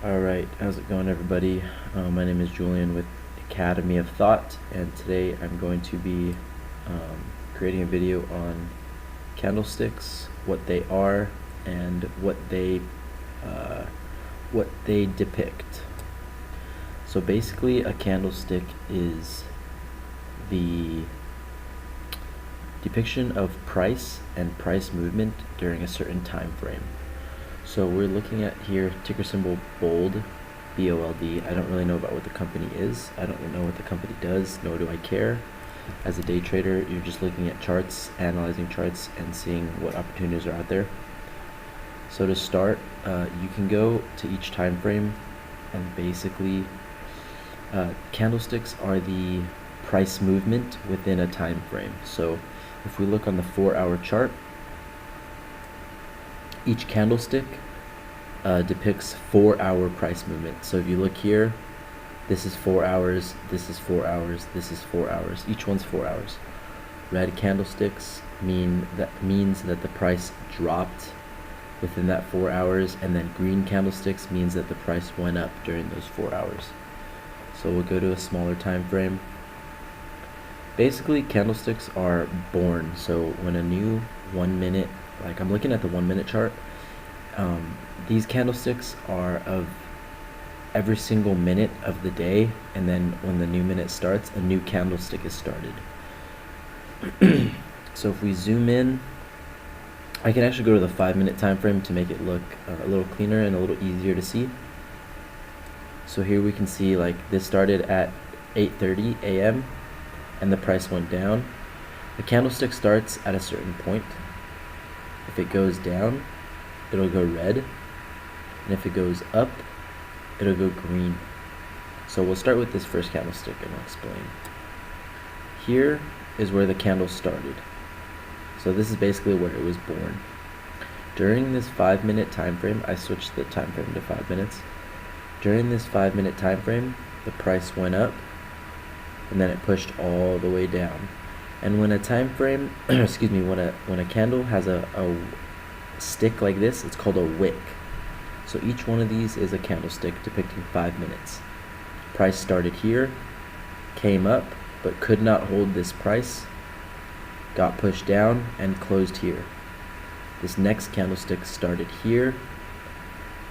Alright, how's it going, everybody? My name is Julian with Academy of Thought, and today I'm going to be creating a video on candlesticks, what they are, and what they depict. So basically, a candlestick is the depiction of price and price movement during a certain time frame. So we're looking at here ticker symbol BOLD, BOLD. I don't really know about what the company is. I don't know what the company does, nor do I care. As a day trader, you're just looking at charts, analyzing charts, and seeing what opportunities are out there. So to start, you can go to each time frame, and basically candlesticks are the price movement within a time frame. So if we look on the 4-hour chart, each candlestick depicts 4-hour price movement. So if you look here, this is 4 hours, this is 4 hours, this is 4 hours. Each one's 4 hours. Red candlesticks means that the price dropped within that 4 hours, and then green candlesticks means that the price went up during those 4 hours. So we'll go to a smaller time frame. Basically, candlesticks are born. So when a new 1 minute, like I'm looking at the 1 minute chart, these candlesticks are of every single minute of the day, and then when the new minute starts, a new candlestick is started. So if we zoom in, I can actually go to the 5-minute time frame to make it look a little cleaner and a little easier to see. So here we can see, like, this started at 8:30 a.m. and the price went down. The candlestick starts at a certain point. If it goes down, it'll go red, and if it goes up, it'll go green. So we'll start with this first candlestick and I'll explain. Here is where the candle started. So this is basically where it was born. During this 5-minute time frame, I switched the time frame to 5 minutes. During this 5-minute time frame, the price went up, and then it pushed all the way down. And when a time frame, excuse me, when a candle has a stick like this, it's called a wick. So each one of these is a candlestick depicting 5 minutes. Price started here, came up, but could not hold this price, got pushed down, and closed here. This next candlestick started here,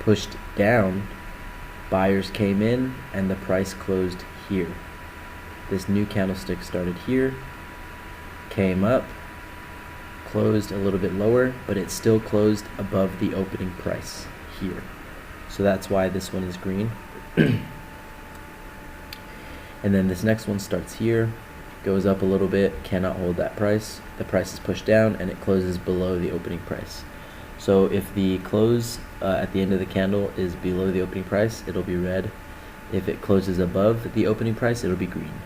pushed down, buyers came in, and the price closed here. This new candlestick started here, came up, closed a little bit lower, but it still closed above the opening price here. So that's why this one is green. And then this next one starts here, goes up a little bit, cannot hold that price. The price is pushed down and it closes below the opening price. So if the close at the end of the candle is below the opening price, it'll be red. If it closes above the opening price, it'll be green.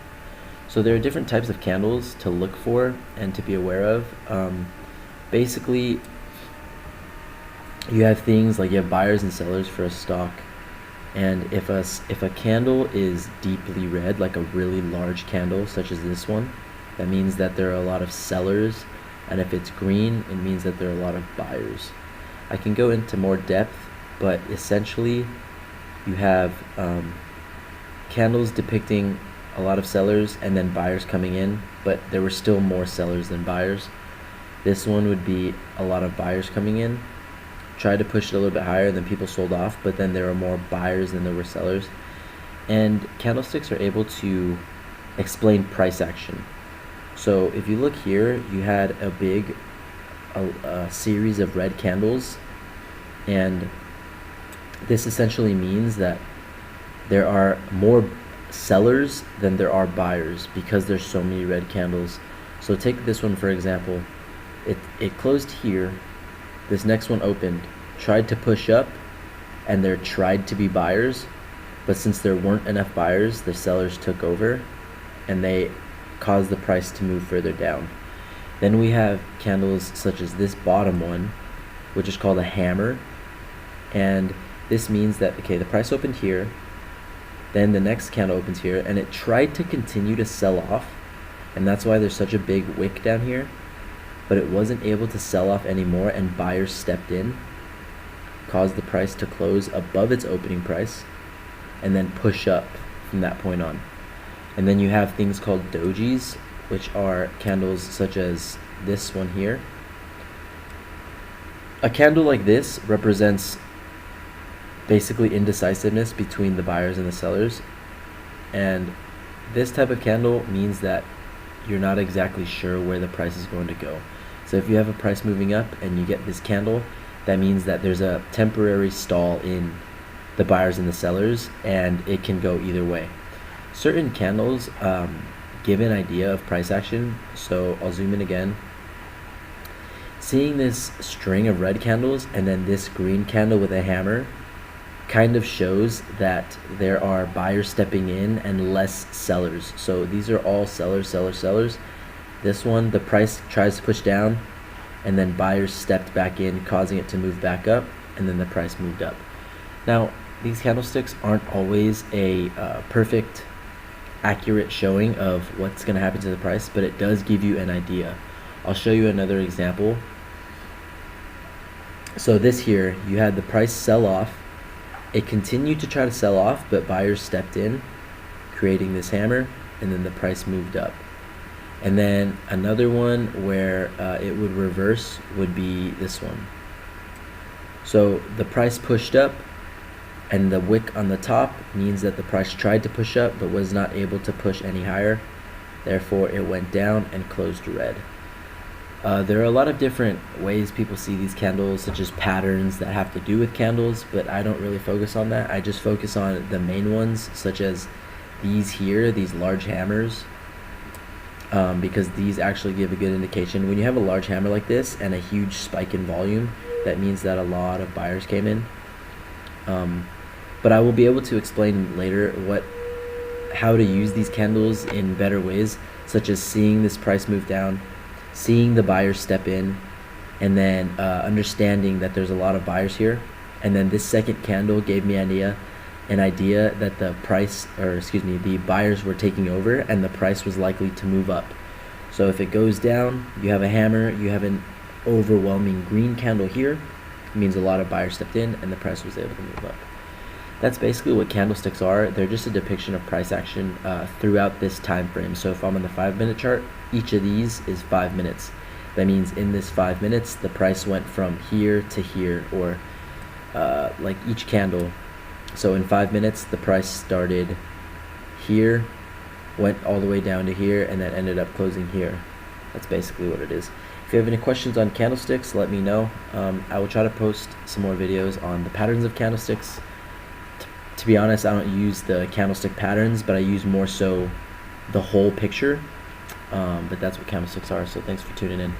So there are different types of candles to look for and to be aware of. Basically, you have things like you have buyers and sellers for a stock, and if a candle is deeply red, like a really large candle such as this one, that means that there are a lot of sellers, and if it's green, it means that there are a lot of buyers. I can go into more depth, but essentially you have candles depicting a lot of sellers and then buyers coming in, but there were still more sellers than buyers. This one would be a lot of buyers coming in, tried to push it a little bit higher, and then people sold off, but then there were more buyers than there were sellers. And candlesticks are able to explain price action. So if you look here, you had a big series of red candles, and this essentially means that there are more sellers than there are buyers because there's so many red candles. So take this one for example. It closed here, this next one opened, tried to push up, and there tried to be buyers, but since there weren't enough buyers, the sellers took over and they caused the price to move further down. Then we have candles such as this bottom one, which is called a hammer, and this means that, okay, the price opened here, then the next candle opens here, and it tried to continue to sell off, and that's why there's such a big wick down here, but it wasn't able to sell off anymore, and buyers stepped in. cause the price to close above its opening price, and then push up from that point on. And then you have things called dojis, which are candles such as this one here. A candle like this represents basically indecisiveness between the buyers and the sellers, and this type of candle means that you're not exactly sure where the price is going to go. So if you have a price moving up and you get this candle, that means that there's a temporary stall in the buyers and the sellers, and it can go either way. Certain candles give an idea of price action, so I'll zoom in again. Seeing this string of red candles and then this green candle with a hammer kind of shows that there are buyers stepping in and less sellers. So these are all sellers, sellers, sellers. This one, the price tries to push down, and then buyers stepped back in, causing it to move back up, and then the price moved up. Now, these candlesticks aren't always a perfect, accurate showing of what's going to happen to the price, but it does give you an idea. I'll show you another example. So this here, you had the price sell off. It continued to try to sell off, but buyers stepped in, creating this hammer, and then the price moved up. And then another one where it would reverse would be this one. So the price pushed up, and the wick on the top means that the price tried to push up but was not able to push any higher. Therefore, it went down and closed red. There are a lot of different ways people see these candles, such as patterns that have to do with candles, but I don't really focus on that. I just focus on the main ones, such as these here, these large hammers, because these actually give a good indication. When you have a large hammer like this and a huge spike in volume, that means that a lot of buyers came in. But I will be able to explain later how to use these candles in better ways, such as seeing this price move down, seeing the buyers step in, and then understanding that there's a lot of buyers here. And then this second candle gave me an idea that the buyers were taking over and the price was likely to move up. So if it goes down, you have a hammer, you have an overwhelming green candle here. It means a lot of buyers stepped in and the price was able to move up. That's basically what candlesticks are. They're just a depiction of price action throughout this time frame. So if I'm on the 5-minute chart, each of these is 5 minutes. That means in this 5 minutes, the price went from here to here, or like each candle. So in 5 minutes, the price started here, went all the way down to here, and then ended up closing here. That's basically what it is. If you have any questions on candlesticks, let me know. I will try to post some more videos on the patterns of candlesticks. To be honest, I don't use the candlestick patterns, but I use more so the whole picture. But that's what candlesticks are, so thanks for tuning in.